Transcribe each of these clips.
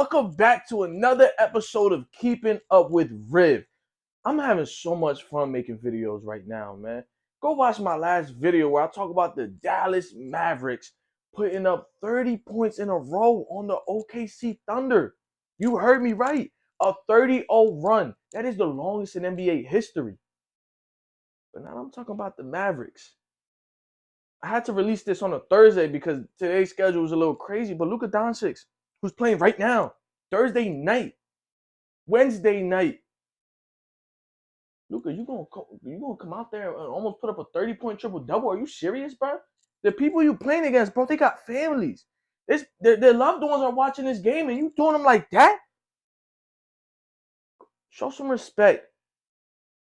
welcome back to another episode of Keeping Up with Riv. I'm having so much fun making videos right now, man. Go watch my last video where I talk about the Dallas Mavericks putting up 30 points in a row on the OKC Thunder. You heard me right. A 30-0 run. That is the longest in NBA history. But now I'm talking about the Mavericks. I had to release this on a Thursday because today's schedule was a little crazy, but Luka Doncic, who's playing right now, Thursday night, Wednesday night. Luka, you gonna come out there and almost put up a 30-point triple-double? Are you serious, bro? The people you playing against, bro, they got families. Their loved ones are watching this game, and you doing them like that? Show some respect.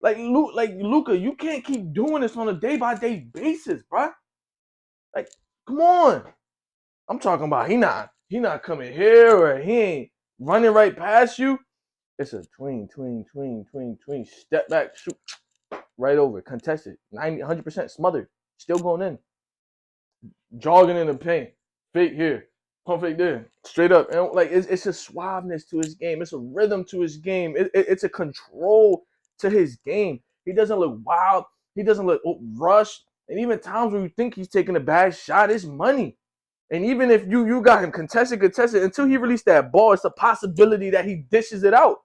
Like Luka, you can't keep doing this on a day-by-day basis, bro. Like, come on. I'm talking about he not coming here or he ain't running right past you. It's a tween, step back, shoot, right over, contested, 100% smothered, still going in, jogging in the paint, fake here, pump fake there, straight up, and like it's a suaveness to his game, it's a rhythm to his game, it's a control to his game. He doesn't look wild, he doesn't look rushed, and even times where you think he's taking a bad shot, it's money. And even if you got him contested, until he released that ball, it's a possibility that he dishes it out.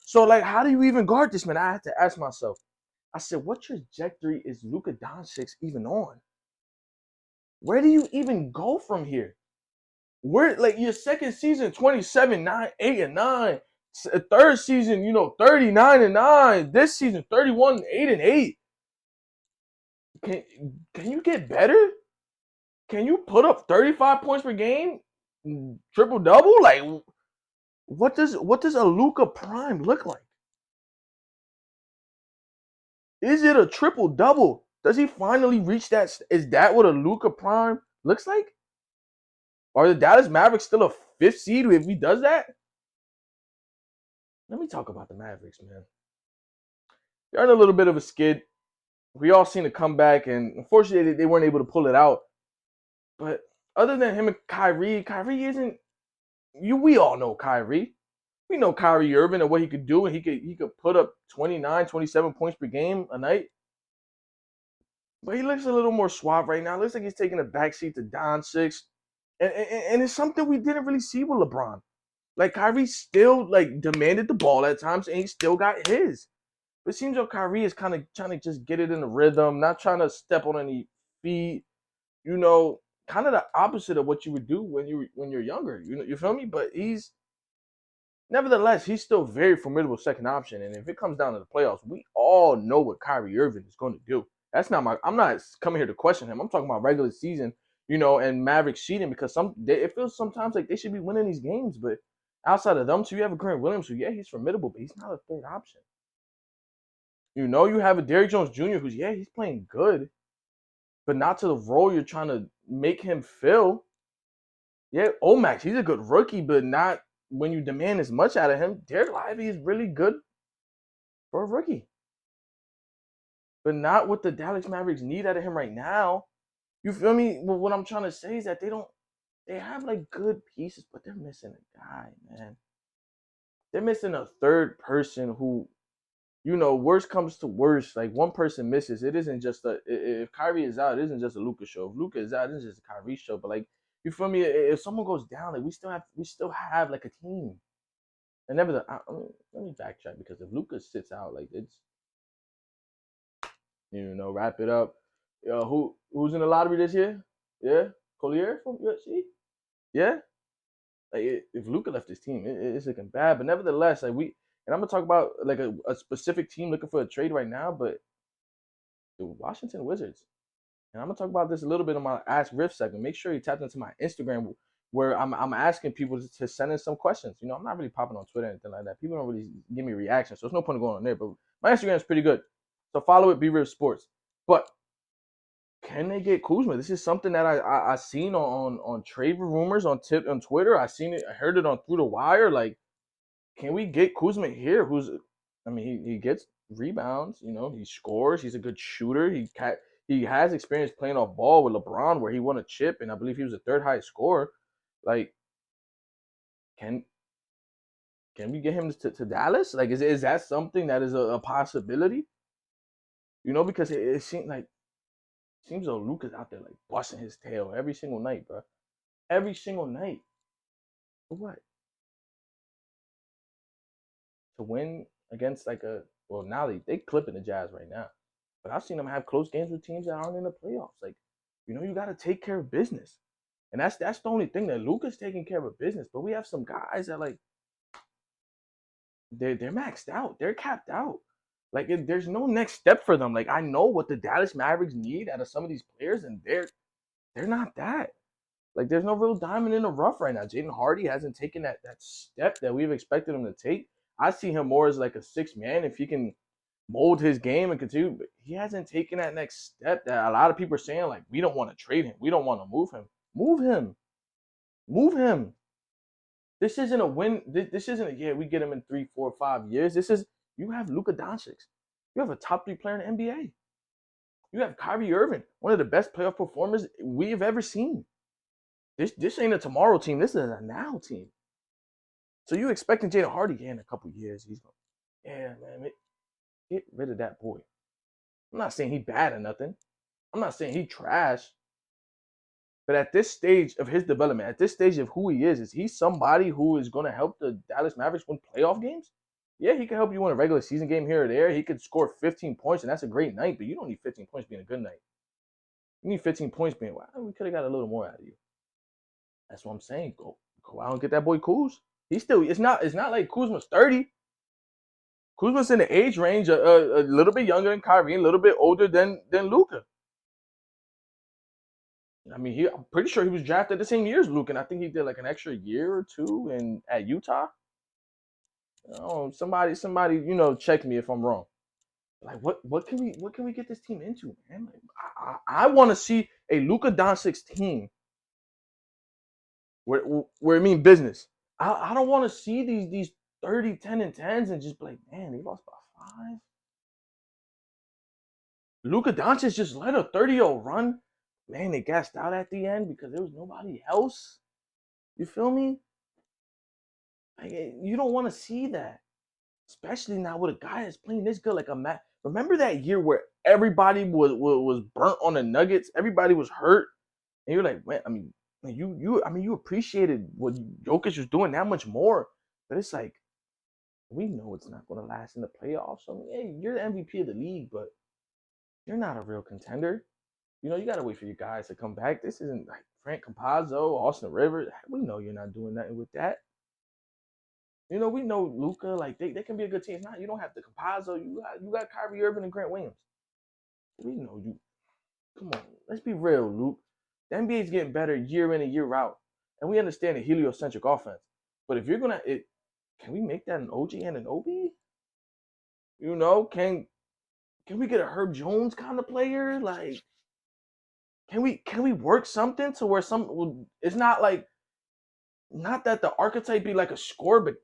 So, like, how do you even guard this, man? I had to ask myself. I said, what trajectory is Luka Doncic even on? Where do you even go from here? Where, like, your second season, 27, 9, 8, and 9. Third season, 39 and 9. This season, 31, 8, and 8. Can you get better? Can you put up 35 points per game? Triple-double? Like, what does a Luka prime look like? Is it a triple-double? Does he finally reach that? Is that what a Luka prime looks like? Are the Dallas Mavericks still a 5th seed if he does that? Let me talk about the Mavericks, man. They're in a little bit of a skid. We all seen a comeback, and unfortunately, they weren't able to pull it out. But other than him and Kyrie isn't. We all know Kyrie. We know Kyrie Irving and what he could do, and he could put up 29, 27 points per game a night. But he looks a little more suave right now. It looks like he's taking a backseat to Doncic. And it's something we didn't really see with LeBron. Like, Kyrie still, like, demanded the ball at times, and he still got his. But it seems like Kyrie is kind of trying to just get it in the rhythm, not trying to step on any feet. Kind of the opposite of what you would do when you're younger. You feel me? But nevertheless, he's still very formidable second option. And if it comes down to the playoffs, we all know what Kyrie Irving is going to do. I'm not coming here to question him. I'm talking about regular season, and Mavericks seeding, because it feels sometimes like they should be winning these games. But outside of them two, you have a Grant Williams who, yeah, he's formidable, but he's not a third option. You have a Derrick Jones Jr. who's, yeah, he's playing good, but not to the role you're trying to make him fill. Yeah, Omax, he's a good rookie, but not when you demand as much out of him. Derek Lively is really good for a rookie, but not what the Dallas Mavericks need out of him right now. You feel me? Well, what I'm trying to say is that they have like good pieces, but they're missing a guy, man. They're missing a third person who, worst comes to worst, like one person misses. It isn't just if Kyrie is out, it isn't just a Luka show. If Luka is out, it isn't just a Kyrie show. But like, you feel me? If someone goes down, like we still have like a team. And let me backtrack, because if Luka sits out, like it's, wrap it up. Who's in the lottery this year? Yeah, Collier from USC. Yeah, like if Luka left his team, it's looking bad. But nevertheless, like and I'm gonna talk about like a specific team looking for a trade right now, but the Washington Wizards. And I'm gonna talk about this a little bit on my Ask Riff segment. Make sure you tap into my Instagram, where I'm asking people to send in some questions. I'm not really popping on Twitter or anything like that. People don't really give me reactions, so there's no point in going on there. But my Instagram is pretty good, so follow it, Be Riff Sports. But can they get Kuzma? This is something that I seen on trade rumors on Twitter. I heard it on Through the Wire. Like, can we get Kuzma here? He gets rebounds. He scores. He's a good shooter. He has experience playing off ball with LeBron, where he won a chip, and I believe he was the third highest scorer. Like, can Can we get him to Dallas? Like, is that something that is a possibility? Because it seems though Luka's out there like busting his tail every single night, bro. Every single night. For what? To win against now they clipping the Jazz right now. But I've seen them have close games with teams that aren't in the playoffs. Like, you got to take care of business, and that's the only thing that Luka's taking care of business. But we have some guys that they're maxed out, they're capped out. Like, there's no next step for them. Like, I know what the Dallas Mavericks need out of some of these players, and they're not that. Like, there's no real diamond in the rough right now. Jaden Hardy hasn't taken that step that we've expected him to take. I see him more as like a sixth man if he can mold his game and continue. But he hasn't taken that next step that a lot of people are saying, like, we don't want to trade him. We don't want to move him. Move him. Move him. This isn't a win. This isn't we get him in 3, 4, 5 years. You have Luka Doncic. You have a top 3 player in the NBA. You have Kyrie Irving, one of the best playoff performers we have ever seen. This ain't a tomorrow team. This is a now team. So you expecting Jaden Hardy in a couple years? He's going, man, get rid of that boy. I'm not saying he bad or nothing. I'm not saying he trash. But at this stage of his development, at this stage of who he is he somebody who is going to help the Dallas Mavericks win playoff games? Yeah, he can help you win a regular season game here or there. He could score 15 points, and that's a great night. But you don't need 15 points being a good night. You need 15 points being, wow, we could have got a little more out of you. That's what I'm saying. Go out and get that boy Kuz. He's still. It's not like Kuzma's 30. Kuzma's in the age range, a little bit younger than Kyrie, a little bit older than Luka. I mean, I'm pretty sure he was drafted the same year as Luka, and I think he did like an extra year or two at Utah. Oh, somebody, check me if I'm wrong. Like, what can we get this team into, man? Like, I want to see a Luka Doncic team where it means business. I don't want to see these 30, 10, and 10s and just be like, man, they lost by 5. Luka Doncic just led a 30-0 run. Man, they gassed out at the end because there was nobody else. You feel me? Like, you don't want to see that. Especially now with a guy that's playing this good, like a Matt. Remember that year where everybody was burnt on the Nuggets? Everybody was hurt. And you're like, man, I mean, you appreciated what Jokic was doing that much more. But it's like, we know it's not going to last in the playoffs. I mean, hey, you're the MVP of the league, but you're not a real contender. You got to wait for your guys to come back. This isn't like Frank Campazzo, Austin Rivers. We know you're not doing nothing with that. We know Luka, like they can be a good team. It's not, you don't have the Campazzo. You got Kyrie Irving and Grant Williams. We know you. Come on, let's be real, Luke. The NBA is getting better year in and year out, and we understand the heliocentric offense. But if you're can we make that an OG and an OB? Can we get a Herb Jones kind of player? Like, can we work something to where it's not like, not that the archetype be like a score, but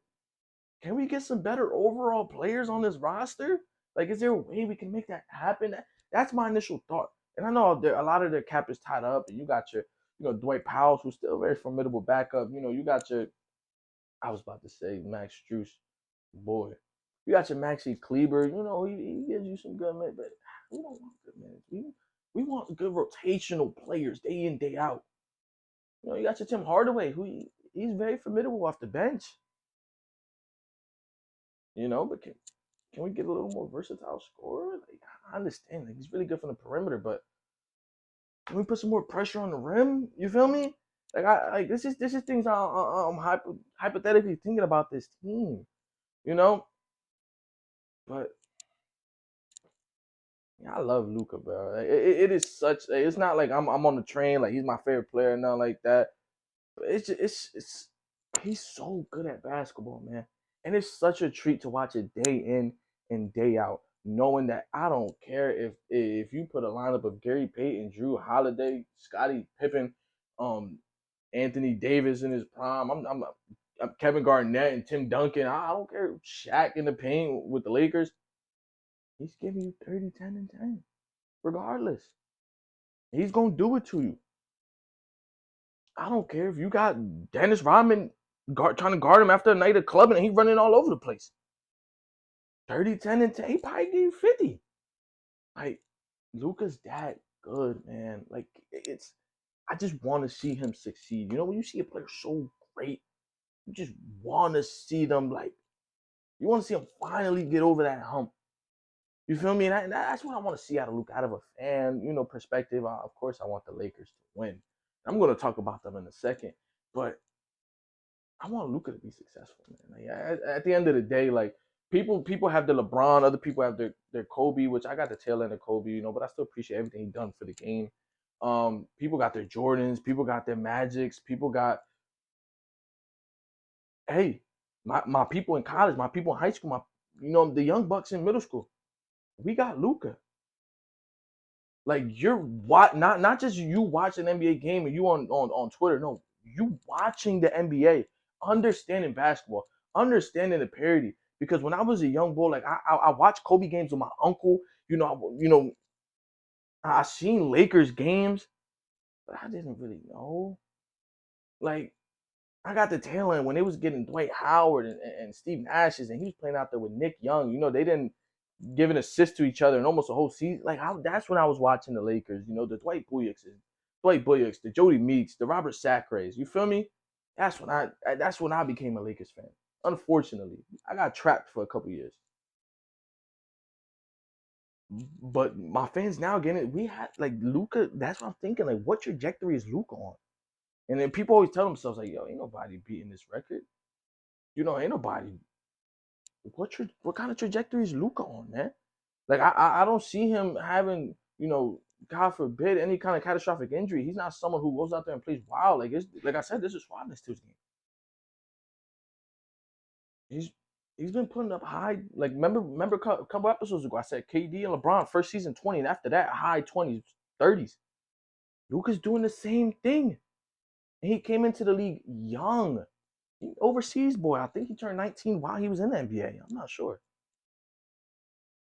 can we get some better overall players on this roster? Like, is there a way we can make that happen? That's my initial thought. And I know a lot of their cap is tied up, and you got your, Dwight Powell, who's still a very formidable backup. You got your, I was about to say Max Strus, boy. You got your Maxi Kleber. He gives you some good minutes, but we don't want good minutes. We want good rotational players day in, day out. You got your Tim Hardaway, who he's very formidable off the bench. But can we get a little more versatile scorer? Like, I understand, like, he's really good from the perimeter, but can we put some more pressure on the rim? You feel me? Like, this is things I'm hypothetically thinking about this team, But yeah, I love Luka, bro. Like, it is such. It's not like I'm on the train. Like, he's my favorite player, nothing like that. But it's he's so good at basketball, man. And it's such a treat to watch it day in and day out, knowing that I don't care if you put a lineup of Gary Payton, Drew Holiday, Scottie Pippen, Anthony Davis in his prime. I'm Kevin Garnett and Tim Duncan. I don't care. Shaq in the paint with the Lakers. He's giving you 30, 10, and 10, regardless. He's gonna do it to you. I don't care if you got Dennis Rodman trying to guard him after a night of clubbing, and he running all over the place. 30, 10, and 10. He probably gave you 50. Like, Luka's that good, man. Like, I just want to see him succeed. You know, when you see a player so great, you just want to see them, like, you want to see him finally get over that hump. You feel me? And that's what I want to see out of Luka, out of a fan, perspective. Of course, I want the Lakers to win. I'm going to talk about them in a second, but I want Luka to be successful, man. Like, at the end of the day, like, people have the LeBron, other people have their Kobe, which I got the tail end of Kobe, but I still appreciate everything he done for the game. People got their Jordans, people got their Magics, people got, hey, my people in college, my people in high school, the young bucks in middle school. We got Luka. Like, you're not just you watch an NBA game and you on Twitter. No, you watching the NBA, understanding basketball, understanding the parity. Because when I was a young boy, like I watched Kobe games with my uncle. I seen Lakers games, but I didn't really know. Like, I got the tail end when they was getting Dwight Howard and Steve Nash's, and he was playing out there with Nick Young. They didn't give an assist to each other in almost a whole season. Like, that's when I was watching the Lakers. The Dwight Boyaks, the Jody Meeks, the Robert Sacres. You feel me? That's when I became a Lakers fan. Unfortunately, I got trapped for a couple years. But my fans now getting it. We had, like, Luka. That's what I'm thinking. Like, what trajectory is Luka on? And then people always tell themselves, like, yo, ain't nobody beating this record. Ain't nobody. What kind of trajectory is Luka on, man? Like, I don't see him having, God forbid, any kind of catastrophic injury. He's not someone who goes out there and plays wild. Like I said, this is swabbiness to his game. He's been putting up high. Like, remember a couple episodes ago, I said KD and LeBron first season 20, and after that, high 20s, 30s. Luka's doing the same thing. And he came into the league young. Overseas boy. I think he turned 19 while he was in the NBA. I'm not sure.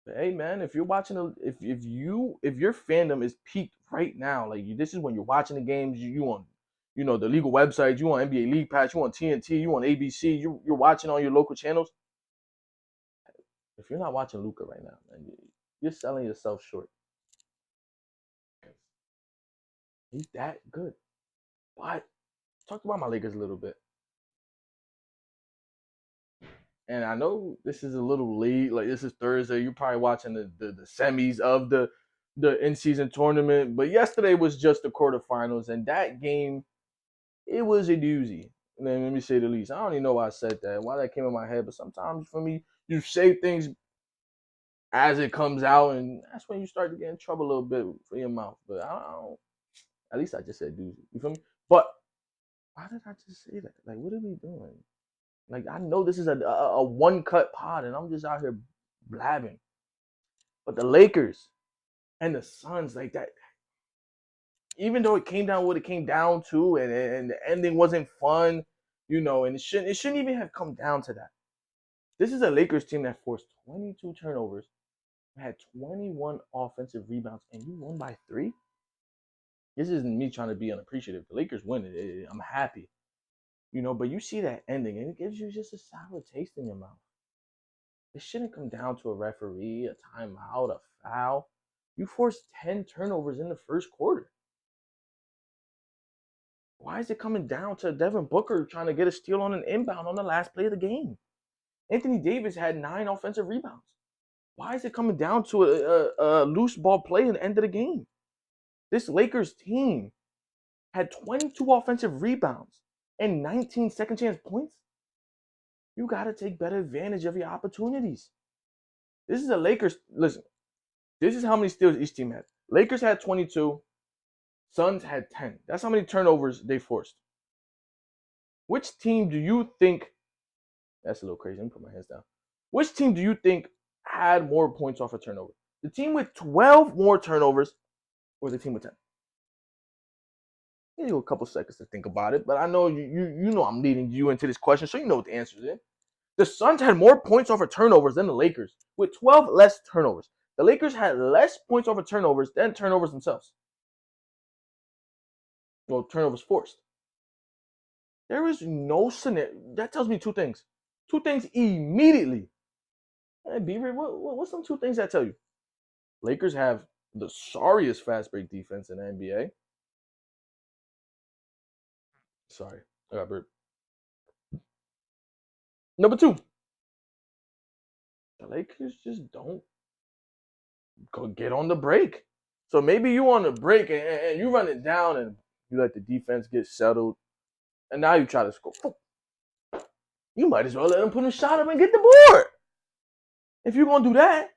But hey, man, if you're watching, if your fandom is peaked right now, like, this is when you're watching the games, you on, the legal websites, you on NBA League Pass, you on TNT, you on ABC, you're watching on your local channels. If you're not watching Luka right now, man, you're selling yourself short. He's that good. But talk about my Lakers a little bit. And I know this is a little late. Like, this is Thursday. You're probably watching the semis of the in-season tournament. But yesterday was just the quarterfinals, and that game, it was a doozy. Let me say the least. I don't even know why I said that, why that came in my head. But sometimes for me, you say things as it comes out, and that's when you start to get in trouble a little bit for your mouth. But I don't. At least I just said doozy. You feel me? But why did I just say that? Like, what are we doing? Like, I know this is a one-cut pod, and I'm just out here blabbing. But the Lakers and the Suns, like that, even though it came down what it came down to, and the ending wasn't fun, and it shouldn't even have come down to that. This is a Lakers team that forced 22 turnovers, had 21 offensive rebounds, and you won by 3. This isn't me trying to be unappreciative. The Lakers win it. I'm happy, But you see that ending, and it gives you just a sour taste in your mouth. It shouldn't come down to a referee, a timeout, a foul. You forced 10 turnovers in the first quarter. Why is it coming down to Devin Booker trying to get a steal on an inbound on the last play of the game? Anthony Davis had 9 offensive rebounds. Why is it coming down to a loose ball play at the end of the game? This Lakers team had 22 offensive rebounds and 19 second chance points. You got to take better advantage of your opportunities. This is a Lakers. Listen, this is how many steals each team had. Lakers had 22. Suns had 10. That's how many turnovers they forced. Which team do you think? That's a little crazy. Let me put my hands down. Which team do you think had more points off a turnover? The team with 12 more turnovers or the team with 10? Give you a couple seconds to think about it, but I know you know I'm leading you into this question, so you know what the answer is. The Suns had more points off of turnovers than the Lakers, with 12 less turnovers. The Lakers had less points off of turnovers than turnovers themselves. Well, turnovers forced. There is no scenario. That tells me two things. Two things immediately. Hey, Beaver, what's some two things that tell you? Lakers have the sorriest fast break defense in the NBA. Sorry, I got burped. Number two, the Lakers just don't go get on the break. So maybe you on the break and you run it down and you let the defense get settled, and now you try to score. You might as well let them put a shot up and get the board. If you're gonna do that,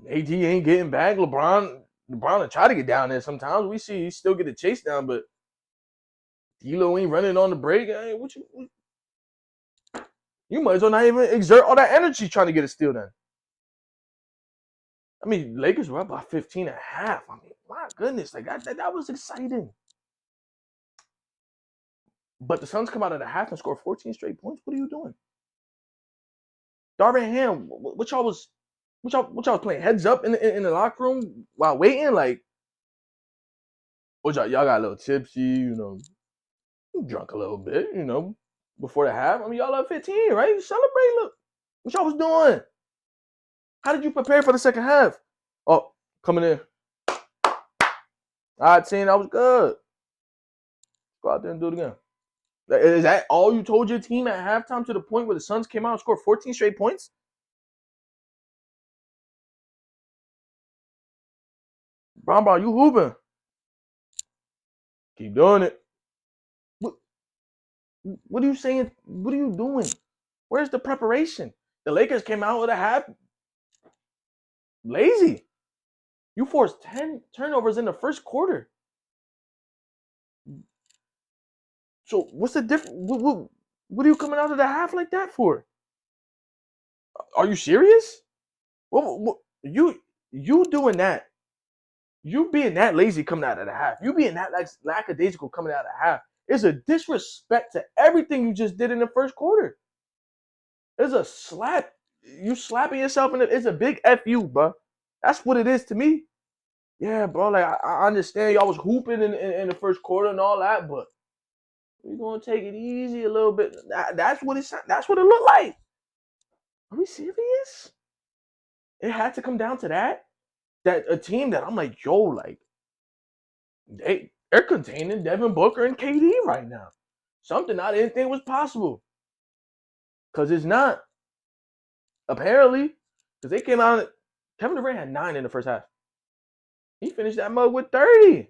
AD ain't getting back. LeBron will try to get down there sometimes. We see he still get a chase down, but D'Lo ain't running on the break. Hey, you might as well not even exert all that energy trying to get a steal then. I mean, Lakers were up by 15 and a half. I mean, my goodness, like that was exciting. But the Suns come out of the half and score 14 straight points. What are you doing? Darvin Ham, what y'all was playing heads up in the locker room while waiting? Like, what y'all got a little tipsy, drunk a little bit, before the half. I mean, y'all up 15, right? Celebrate, look. What y'all was doing? How did you prepare for the second half? Oh, coming in. All right, team, that was good. Go out there and do it again. Is that all you told your team at halftime to the point where the Suns came out and scored 14 straight points? Bron, you hooping. Keep doing it. What are you saying? What are you doing? Where's the preparation? The Lakers came out with a half lazy. You forced 10 turnovers in the first quarter. So what's the difference? What are you coming out of the half like that for? Are you serious? What you doing that? You being that lazy coming out of the half. You being that lackadaisical coming out of the half is a disrespect to everything you just did in the first quarter. It's a slap. You slapping yourself in it. It's a big fu, bro. That's what it is to me. Yeah, bro. Like I understand y'all was hooping in the first quarter and all that, but we're gonna take it easy a little bit. That's what it looked like. Are we serious? It had to come down to that. That a team that I'm like, yo, like they're containing Devin Booker and KD right now. Something I didn't think was possible. Cause it's not. Apparently, because they came out. Kevin Durant had 9 in the first half. He finished that mug with 30.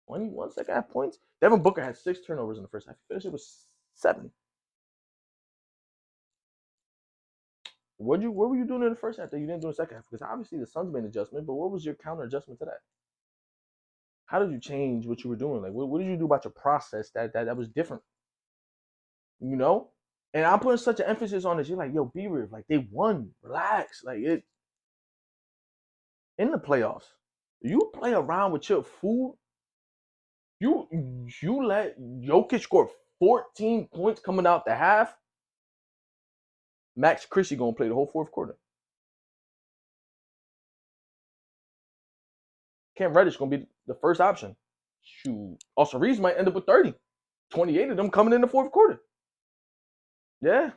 21 second half points. Devin Booker had 6 turnovers in the first half. He finished it with 7. What were you doing in the first half that you didn't do in the second half? Because obviously the Suns made an adjustment, but what was your counter adjustment to that? How did you change what you were doing? Like, what did you do about your process that was different? You know? And I'm putting such an emphasis on this. You're like, yo, Beaver, like they won. Relax. Like it in the playoffs. You play around with your food. You let Jokic score 14 points coming out the half. Max Christie gonna play the whole fourth quarter. Cam Reddish gonna be the first option. Shoot. Also, Reeves might end up with 30. 28 of them coming in the fourth quarter. Yeah.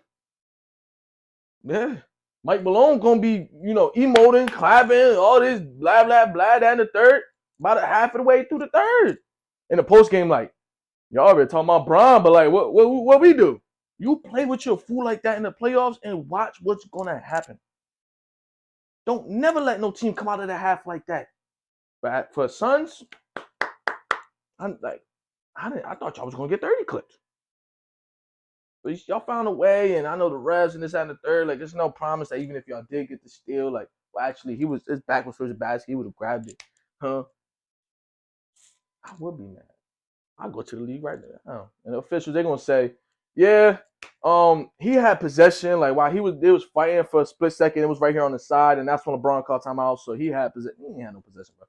Yeah. Mike Malone gonna be, emoting, clapping, all this blah, blah, blah, that in the third. About a half of the way through the third. In the post game, like, y'all already talking about Bron, but like, what we do? You play with your fool like that in the playoffs and watch what's gonna happen. Don't never let no team come out of the half like that. But for Suns, I thought y'all was gonna get 30 clips. But y'all found a way, and I know the refs and this and the third. Like, there's no promise that even if y'all did get the steal, like, well, actually, his back was towards the basket, he would have grabbed it, huh? I would be mad. I'll go to the league right now. And the officials, they're gonna say, yeah, he had possession. Like while they was fighting for a split second, it was right here on the side, and that's when LeBron called timeout. So he had possession. He ain't had no possession, bro.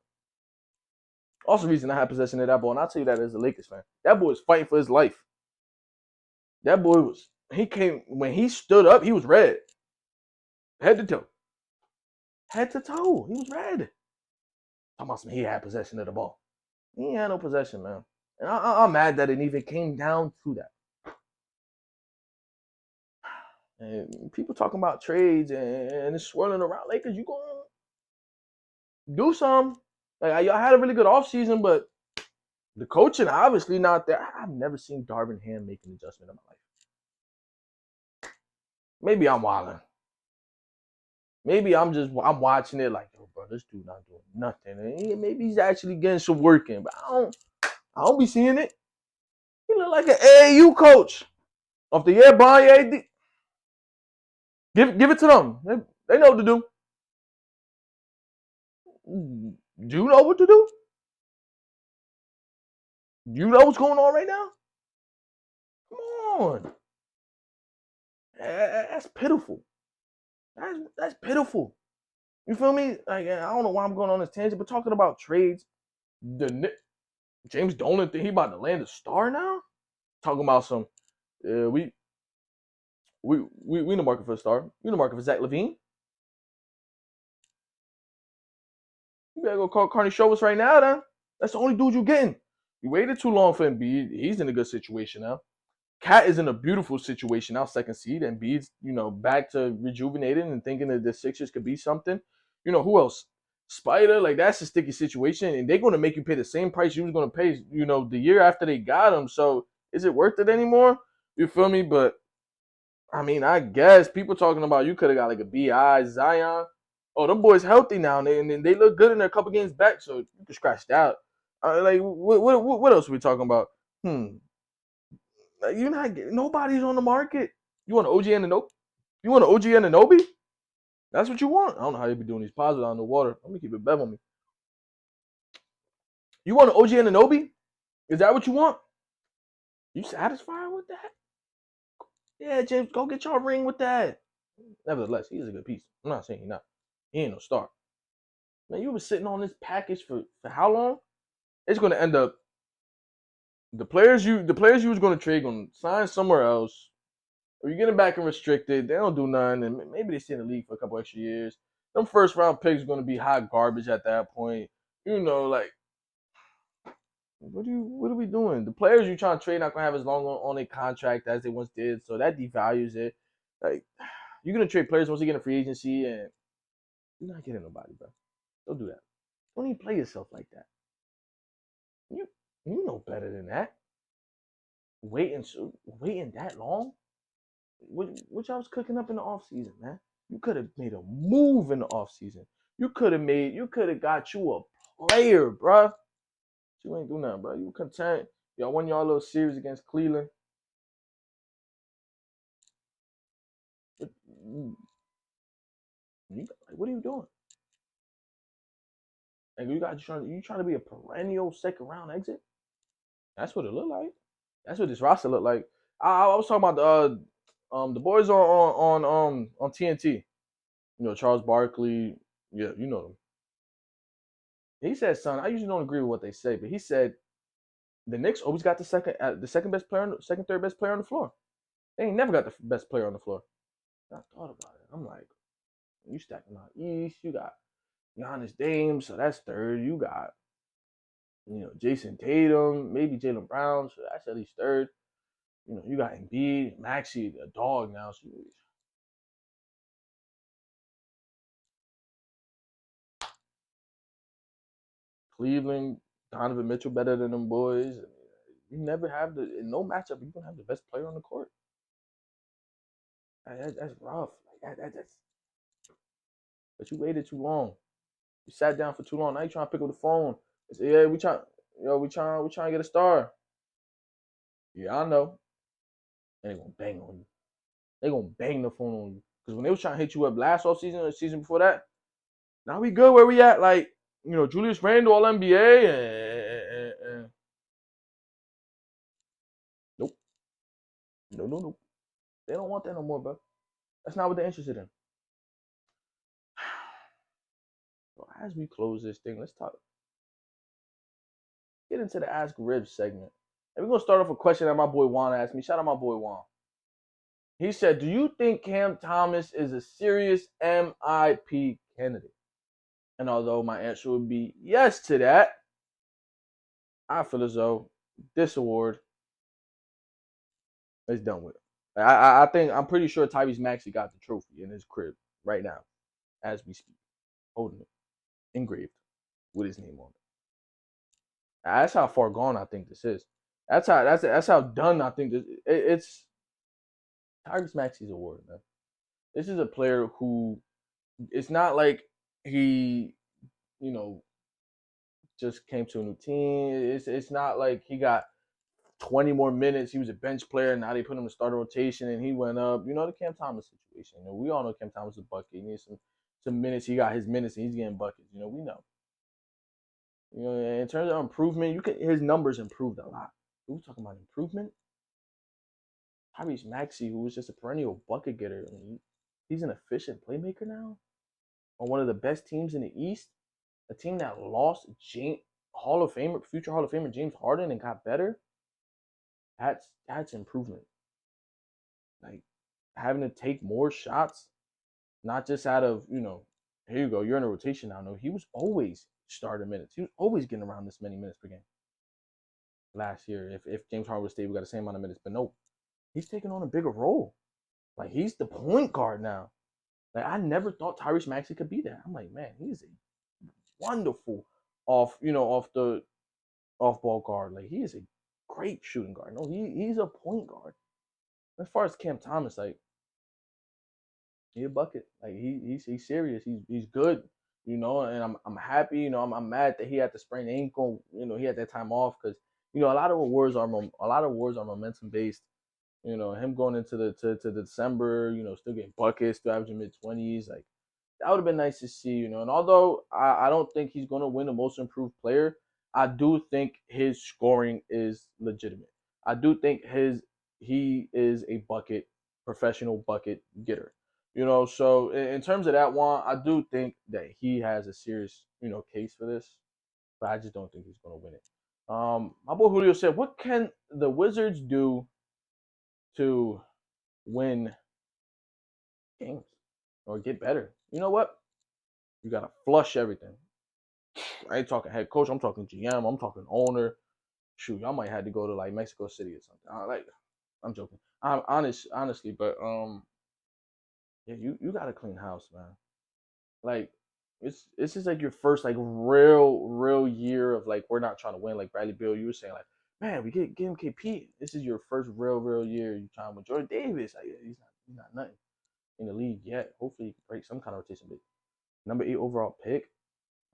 Also, reason I had possession of that ball, and I'll tell you that as a Lakers fan, that boy was fighting for his life. That boy when he stood up, he was red, head to toe, he was red. Talking about he had possession of the ball. He ain't had no possession, man. And I'm mad that it even came down to that. And people talking about trades and it's swirling around. Lakers, you gonna do some. Like y'all had a really good offseason, but the coaching obviously not there. I've never seen Darvin Ham make an adjustment in my life. Maybe I'm wilding. Maybe I'm watching it like, yo, bro, this dude not doing nothing. And maybe he's actually getting some work in, but I don't be seeing it. He look like an AAU coach of the year, Bonnie. Give it to them. They know what to do. Do you know what to do? Do you know what's going on right now? Come on. That's pitiful. That's pitiful. You feel me? Like I don't know why I'm going on this tangent, but talking about trades, the James Dolan thing, he about to land a star now. Talking about some, we in the market for a star. We in the market for Zach LaVine. You better go call Carney Showers right now, then. That's the only dude you getting. You waited too long for Embiid. He's in a good situation now. Cat is in a beautiful situation now, second seed. Embiid's, back to rejuvenated and thinking that the Sixers could be something. Who else? Spider, like that's a sticky situation, and they're going to make you pay the same price you was going to pay, the year after they got him. So is it worth it anymore? You feel me? But I mean, I guess people talking about you could have got like a BI Zion. Oh, them boys healthy now, and they look good in their couple games back, so you can scratch that out. Like what else are we talking about? You're not getting nobody's on the market. You want an OG Anunoby? You want an OG Anunoby? That's what you want. I don't know how you be doing these pauses out in the water. I'm gonna keep it bev on me. You want an OG Anunoby? Is that what you want? You satisfied with that? Yeah, James, go get your ring with that. Nevertheless, he's a good piece. I'm not saying he's not. He ain't no star. Man, you been sitting on this package for how long? It's gonna end up the players you was gonna trade gonna sign somewhere else. Or you get them back and restricted, they don't do nothing, and maybe they stay in the league for a couple extra years. Them first round picks are gonna be hot garbage at that point. Like what are we doing? The players you trying to trade not gonna have as long on a contract as they once did, so that devalues it. Like you're gonna trade players once you get a free agency, and you're not getting nobody, bro. Don't do that. Don't even play yourself like that. You know better than that. Waiting that long? What y'all was cooking up in the off season, man? You could have made a move in the off season. You could have got you a player, bro. You ain't do nothing, bro. You content. Y'all won y'all little series against Cleveland. What are you doing? And you trying to be a perennial second round exit? That's what it looked like. That's what this roster looked like. I was talking about the boys on TNT. Charles Barkley. Yeah, you know them. He said, "Son, I usually don't agree with what they say, but he said the Knicks always got the second third best player on the floor. They ain't never got the best player on the floor." I thought about it. I'm like, you stacking out East, you got Giannis Dame, so that's third. You got Jason Tatum, maybe Jaylen Brown, so that's at least third. You got Embiid, Maxey, a dog now. So Cleveland, Donovan Mitchell better than them boys. You never have in no matchup, you don't have the best player on the court. That's rough. That's. But you waited too long. You sat down for too long. Now you trying to pick up the phone. Say, yeah, we trying to get a star. Yeah, I know. And they gonna bang on you. They gonna bang the phone on you. Because when they was trying to hit you up last offseason or the season before that, now we good where we at. Like, Julius Randle, All NBA, and nope. No. They don't want that no more, bro. That's not what they're interested in. So as we close this thing, let's get into the Ask Ribs segment. And we're going to start off with a question that my boy Juan asked me. Shout out my boy Juan. He said, do you think Cam Thomas is a serious MIP candidate? And although my answer would be yes to that, I feel as though this award is done with. I think I'm pretty sure Tyrese Maxey got the trophy in his crib right now, as we speak, holding it engraved with his name on it. That's how far gone I think this is. That's how done I think it's Tyrese Maxey's award, man. This is a player who it's not like he, you know, just came to a new team. It's not like he got 20 more minutes. He was a bench player. Now they put him in starter rotation and he went up. You know, the Cam Thomas situation. You know, we all know Cam Thomas is a bucket. He needs some minutes. He got his minutes and he's getting buckets. You know, we know. You know, in terms of improvement, his numbers improved a lot. We talking about improvement. Tyrese Maxey, who was just a perennial bucket getter, I mean, he's an efficient playmaker now on one of the best teams in the East, a team that lost future Hall of Famer James Harden and got better. That's improvement. Like having to take more shots, not just out of here you go, you're in a rotation now. No, he was always starting minutes. He was always getting around this many minutes per game. Last year, if James Harden would stay, we got the same amount of minutes. But no, he's taking on a bigger role. Like he's the point guard now. Like I never thought Tyrese Maxey could be that. I'm like, man, he's a wonderful off the off ball guard. Like he is a great shooting guard. No, he's a point guard. As far as Cam Thomas, like he a bucket. Like he's serious. He's good. And I'm happy. I'm mad that he had to sprain ankle. He had that time off because a lot of awards are momentum based. Him going into to December, still getting buckets, still averaging mid-20s, like that would have been nice to see. And although I don't think he's going to win the most improved player, I do think his scoring is legitimate. I do think he is a professional bucket getter. So in terms of that one, I do think that he has a serious, case for this, but I just don't think he's going to win it. My boy Julio said, "What can the Wizards do to win games or get better?" You know what? You gotta flush everything. I ain't talking head coach. I'm talking GM. I'm talking owner. Shoot, y'all might have to go to like Mexico City or something. I'm joking. I'm honestly, but yeah, you got to clean house, man. Like it's just like your first like real year of like we're not trying to win. Like Bradley Beal, you were saying like, man, we get him KP. This is your first real year. You trying with Jordan Davis? Like, he's not nothing in the league yet. Hopefully, he can break some kind of rotation. But number 8 overall pick.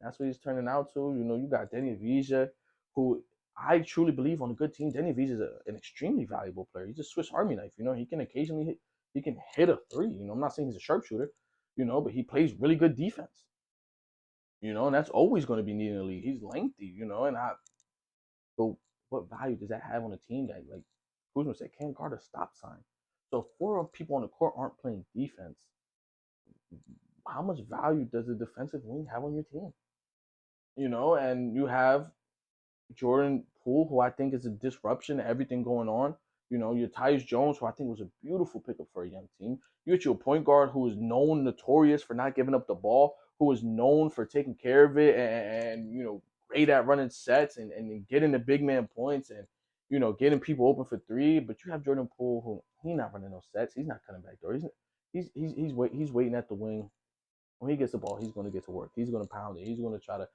That's what he's turning out to. You got Denny Avdija, who I truly believe on a good team. Denny Avdija is an extremely valuable player. He's a Swiss Army knife. He can occasionally hit a three. I'm not saying he's a sharpshooter, but he plays really good defense. And that's always going to be needed in the league. He's lengthy, but what value does that have on a team that, like Kuzma said, can't guard a stop sign? So if 4 people on the court aren't playing defense, how much value does the defensive wing have on your team? And you have Jordan Poole, who I think is a disruption to everything going on. Your Tyus Jones, who I think was a beautiful pickup for a young team. You get your point guard who is notorious for not giving up the ball, who is known for taking care of it and great at running sets and getting the big man points and getting people open for three. But you have Jordan Poole, who he's not running no sets. He's not cutting back door. He's waiting at the wing. When he gets the ball, he's going to get to work. He's going to pound it. He's going to try to,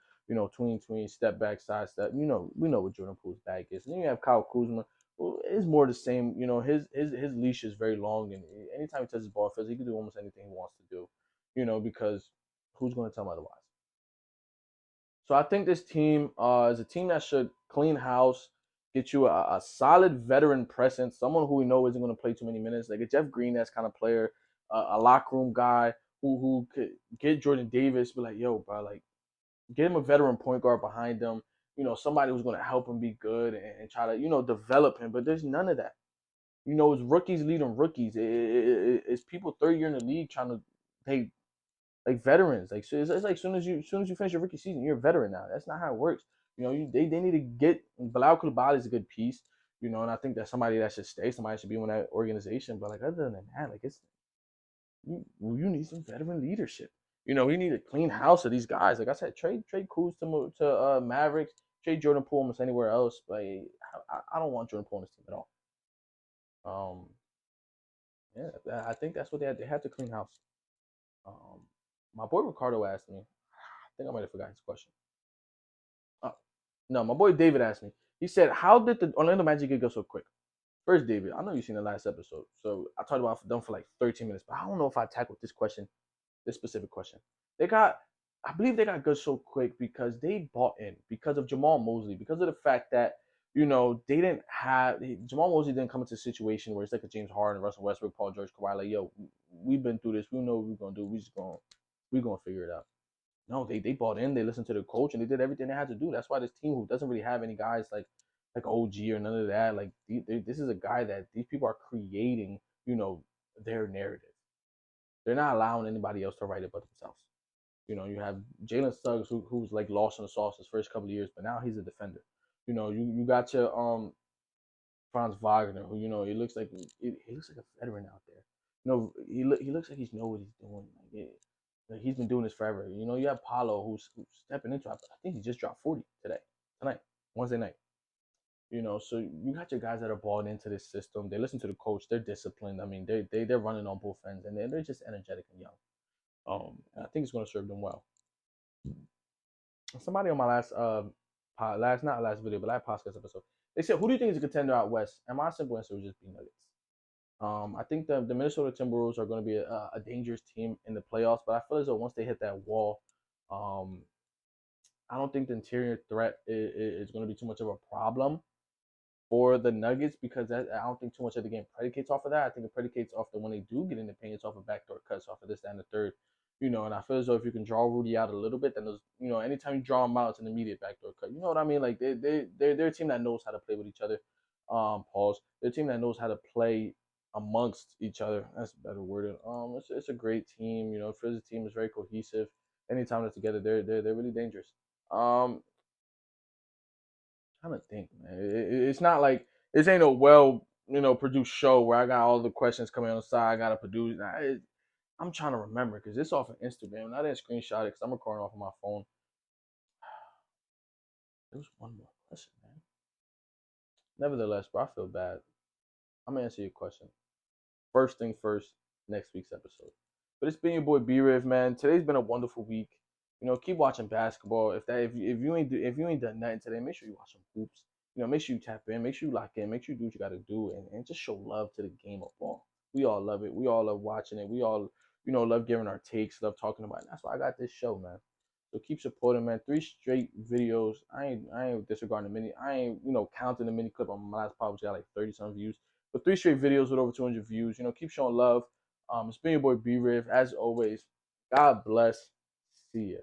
tween, step back, side step. We know what Jordan Poole's bag is. And then you have Kyle Kuzma, who is more the same. His leash is very long, and anytime he touches the ball, he can do almost anything he wants to do. Because who's going to tell him otherwise? So I think this team is a team that should clean house, get you a solid veteran presence, someone who we know isn't going to play too many minutes, like a Jeff Green, that's kind of player, a locker room guy who could get Jordan Davis, be like, yo, bro, like get him a veteran point guard behind him, somebody who's going to help him be good and try to, develop him. But there's none of that. It's rookies leading rookies. It's people third year in the league trying to take like veterans. Like so it's like soon as you finish your rookie season, you're a veteran now. That's not how it works. They need to get Bilal Koulibaly is a good piece. And I think that's somebody that should stay. Somebody should be in that organization. But like other than that, like you need some veteran leadership. You need a clean house of these guys. Like I said, trade Kuz to Mavericks. trade Jordan Poole almost anywhere else, but I don't want Jordan Poole on this team at all. Yeah, I think that's what they had. They had to clean house. Um, my boy Ricardo asked me. I think I might have forgotten his question. No, my boy David asked me. He said, "How did the Orlando Magic get go so quick?" First, David, I know you've seen the last episode, so I talked about them for like 13 minutes, but I don't know if I tackled this question, this specific question. They got, I believe they got good so quick because they bought in because of Jamal Mosley, because of the fact that they didn't have Jamal Mosley didn't come into a situation where it's like a James Harden, Russell Westbrook, Paul George, Kawhi, like yo, we've been through this, we know what we're gonna do, we're gonna figure it out. No, they bought in. They listened to the coach and they did everything they had to do. That's why this team who doesn't really have any guys like OG or none of that. Like this is a guy that these people are creating. Their narrative. They're not allowing anybody else to write it but themselves. You have Jalen Suggs who's like lost in the sauce his first couple of years, but now he's a defender. You got your Franz Wagner who he looks like he looks like a veteran out there. He looks like he knows what he's doing. Like he's been doing this forever. You have Paulo who's stepping into it. I think he just dropped 40 tonight, Wednesday night. So you got your guys that are bought into this system. They listen to the coach. They're disciplined. I mean, they're running on both ends, and they're just energetic and young. And I think it's going to serve them well. Somebody on my not last video, but last podcast episode, they said, "Who do you think is a contender out west?" And my simple answer would just be Nuggets. I think the Minnesota Timberwolves are going to be a dangerous team in the playoffs, but I feel as though once they hit that wall, I don't think the interior threat is going to be too much of a problem for the Nuggets because I don't think too much of the game predicates off of that. I think it predicates off the when they do get in the paint, it's off of backdoor cuts, off of this, that, and the third. And I feel as though if you can draw Rudy out a little bit, then anytime you draw him out, it's an immediate backdoor cut. You know what I mean? Like they're a team that knows how to play with each other. Pause. They're a team that knows how to play amongst each other. That's a better word. It's a great team. Phil's team is very cohesive. Anytime they're together, they're really dangerous. Trying to think, man. It's not like this ain't a produced show where I got all the questions coming on the side. I gotta produce. I'm trying to remember because it's off of Instagram and I didn't screenshot it because I'm recording off of my phone. There was one more question, man. Nevertheless, bro, I feel bad. I'm gonna answer your question. First thing first, next week's episode. But it's been your boy B-Riv, man. Today's been a wonderful week. Keep watching basketball. If you ain't done nothing today, make sure you watch some hoops. Make sure you tap in, make sure you lock in, make sure you do what you gotta do, and just show love to the game of ball. We all love it. We all love watching it. We all, love giving our takes, love talking about it. That's why I got this show, man. So keep supporting, man. 3 straight videos. I ain't disregarding the mini. I ain't, counting the mini clip on my last pod, which got like 30-some views. But 3 straight videos with over 200 views. Keep showing love. It's been your boy B-Riv. As always, God bless. See ya.